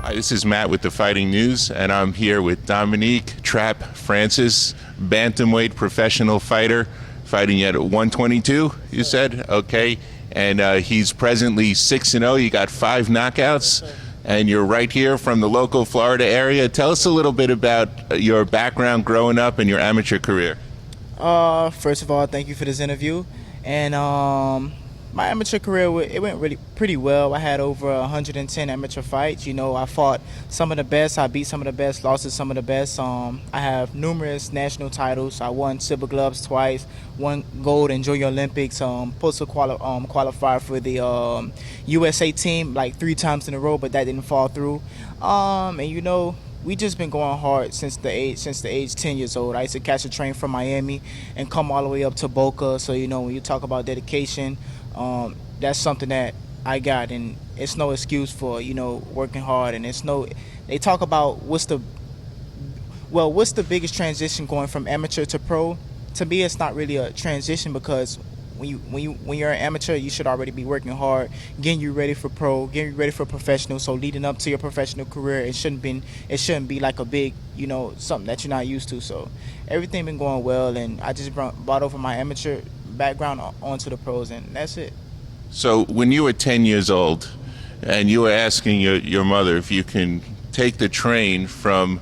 Hi, this is Matt with the Fighting News, and I'm here with Dominique Trapp Francis, bantamweight professional fighter, fighting at 122, you said? Okay, and he's presently 6-0. You got 5 knockouts, and you're right here from the local Florida area. Tell us a little bit about your background growing up and your amateur career. First of all, thank you for this interview. And my amateur career, it went really pretty well. I had over 110 amateur fights. You know, I fought some of the best. I beat some of the best, lost to some of the best. I have numerous national titles. I won silver gloves twice, won gold in Junior Olympics, supposed to qualify for the USA team like 3 times in a row, but that didn't fall through. And you know, we just been going hard since the age 10 years old. I used to catch a train from Miami and come all the way up to Boca. So you know, when you talk about dedication, that's something that I got, and it's no excuse for, you know, working hard. And they talk about what's the biggest transition going from amateur to pro. To me, it's not really a transition, because when you're an amateur, you should already be working hard, getting you ready for pro, getting you ready for professional. So leading up to your professional career, it shouldn't be like a big, you know, something that you're not used to. So everything been going well, and I just brought over my amateur background onto the pros, and that's it. So when you were 10 years old and you were asking your mother if you can take the train from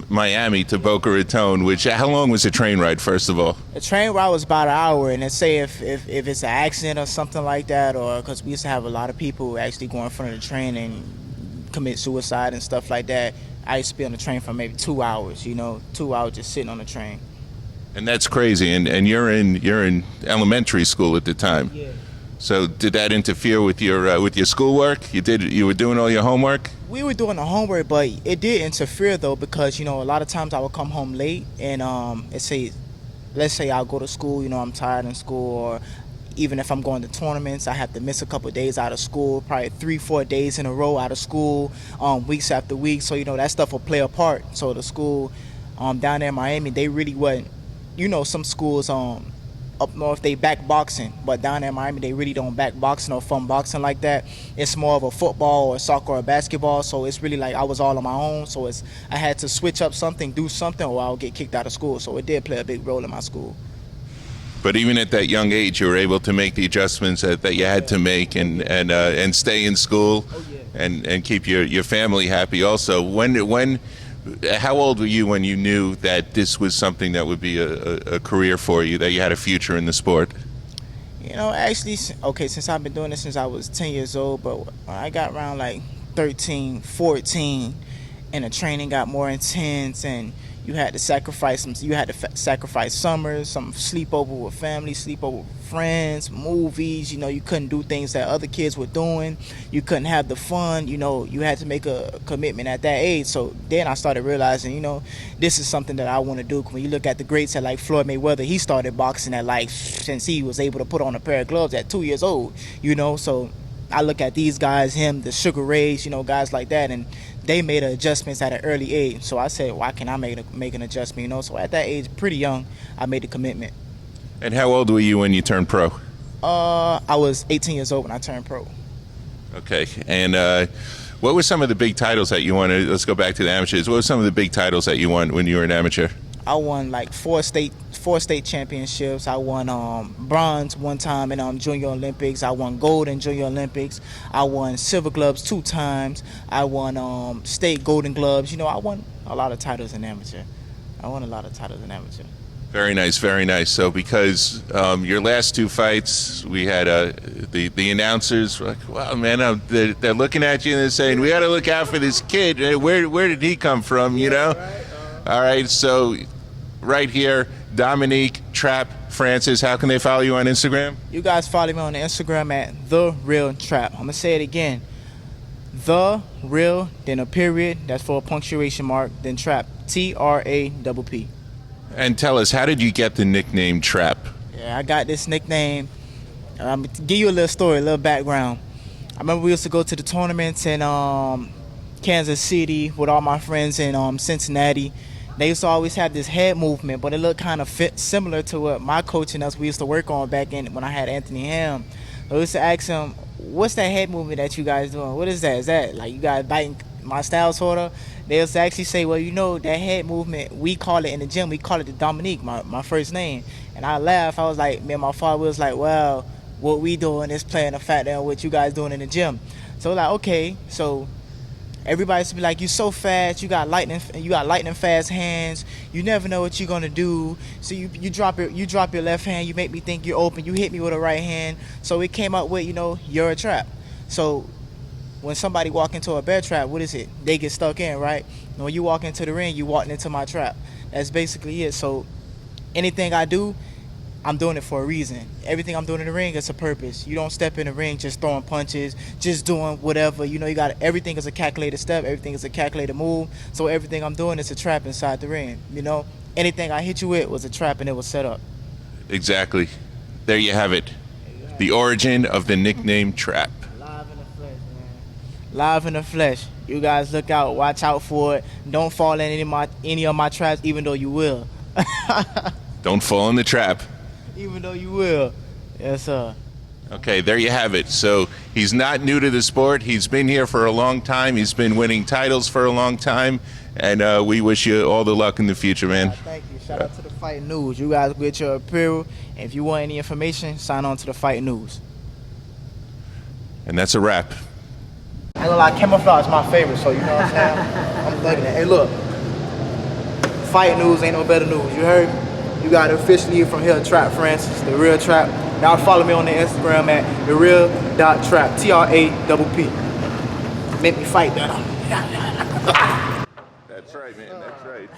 Miami to Boca Raton, how long was the train ride, first of all? The train ride was about an hour, and let's say if it's an accident or something like that, or because we used to have a lot of people who actually go in front of the train and commit suicide and stuff like that, I used to be on the train for maybe 2 hours, you know, 2 hours just sitting on the train. And that's crazy. And you're in elementary school at the time. Yeah. So did that interfere with your schoolwork? You were doing all your homework? We were doing the homework, but it did interfere though, because you know, a lot of times I would come home late, and let's say I'll go to school, you know, I'm tired in school, or even if I'm going to tournaments, I have to miss a couple of days out of school, probably 3-4 days in a row out of school, weeks after week. So you know, that stuff will play a part. So the school down there in Miami, they really wasn't, you know, some schools up north, they back boxing, but down there in Miami, they really don't back boxing or fun boxing like that. It's more of a football or soccer or basketball. So it's really like I was all on my own. So I had to switch up something, do something, or I'll get kicked out of school. So it did play a big role in my school. But even at that young age, you were able to make the adjustments that you had to make, and stay in school, and keep your family happy. Also, how old were you when you knew that this was something that would be a career for you, that you had a future in the sport? You know, actually, okay, since I've been doing this since I was 10 years old, but when I got around like 13, 14, and the training got more intense, and you had to sacrifice summers, some sleepover with family, sleepover with friends, movies. You know, you couldn't do things that other kids were doing. You couldn't have the fun. You know, you had to make a commitment at that age. So then I started realizing, you know, this is something that I want to do. When you look at the greats, at like Floyd Mayweather, he started boxing at like, since he was able to put on a pair of gloves at 2 years old. You know, so I look at these guys, him, the Sugar Rays, you know, guys like that, and they made adjustments at an early age. So I said, why can't I make an adjustment, you know? So at that age, pretty young, I made a commitment. And how old were you when you turned pro? I was 18 years old when I turned pro. Okay. And what were some of the big titles that you won? Let's go back to the amateurs. What were some of the big titles that you won when you were an amateur? I won like four state championships. I won bronze one time in Junior Olympics. I won gold in Junior Olympics. I won silver gloves 2 times. I won state golden gloves. You know, I won a lot of titles in amateur. Very nice, very nice. So because your last 2 fights, we had the announcers were like, wow, man, they're looking at you and they're saying, we got to look out for this kid. Where did he come from, you know? Right. All right, so right here, Dominique Trapp Francis. How can they follow you on Instagram? You guys follow me on Instagram at The Real Trapp. I'm going to say it again. The Real, then a period, that's for a punctuation mark, then Trapp, Trapp. And tell us, how did you get the nickname Trapp? Yeah, I got this nickname. I'm going to give you a little story, a little background. I remember we used to go to the tournaments in Kansas City with all my friends in Cincinnati. They used to always have this head movement, but it looked kind of similar to what my coach and us we used to work on back in when I had Anthony Ham. I used to ask him, what's that head movement that you guys doing? What is that? Is that like you guys biting my style sorta? They'll actually say, well, that head movement, we call it in the gym, we call it the Dominique, my first name. And I laugh. I was like, me and my father was like, well, what we doing is playing a factor in what you guys doing in the gym. So like, okay, so everybody used to be like, you so fast, you got lightning fast hands, you never know what you're gonna do. So you drop your left hand, you make me think you're open, you hit me with a right hand. So it came up with, you're a trap. So when somebody walk into a bear trap, what is it? They get stuck in, right? When you walk into the ring, you walked into my trap. That's basically it. So anything I do, I'm doing it for a reason. Everything I'm doing in the ring is a purpose. You don't step in the ring just throwing punches, just doing whatever. Everything is a calculated step, everything is a calculated move. So everything I'm doing is a trap inside the ring. Anything I hit you with was a trap and it was set up. Exactly. There you have it. The origin of the nickname Trapp. Live in the flesh, man. Live in the flesh. You guys look out, watch out for it. Don't fall in any of my traps, even though you will. Don't fall in the trap. Even though you will. Yes, sir. Okay, there you have it. So he's not new to the sport. He's been here for a long time. He's been winning titles for a long time. And we wish you all the luck in the future, man. Thank you. Shout out to the Fight News. You guys get your apparel. And if you want any information, sign on to the Fight News. And that's a wrap. I ain't gonna lie, camouflage is my favorite, so you know what I'm saying? I'm thugging it. Hey, look. Fight News ain't no better news. You heard? You got it officially from here, Trapp Francis, the real Trapp. Now follow me on the Instagram at thereal.trapp, TRAPP. Make me fight, man. That's right, man. That's right.